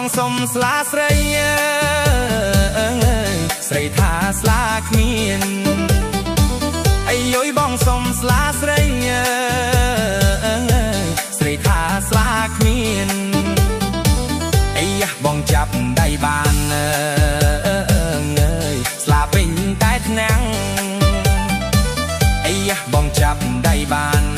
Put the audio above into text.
បងសុំស្លាស្រីស្រីថាស្លាគ្មានអាយយបងសុំស្លាស្រីស្រីថាស្លាគ្មានអាយ៉ាបងចាប់ដៃបានស្លាពេញតែថ្នាំងអាយ៉ាបងចាប់ដៃបាន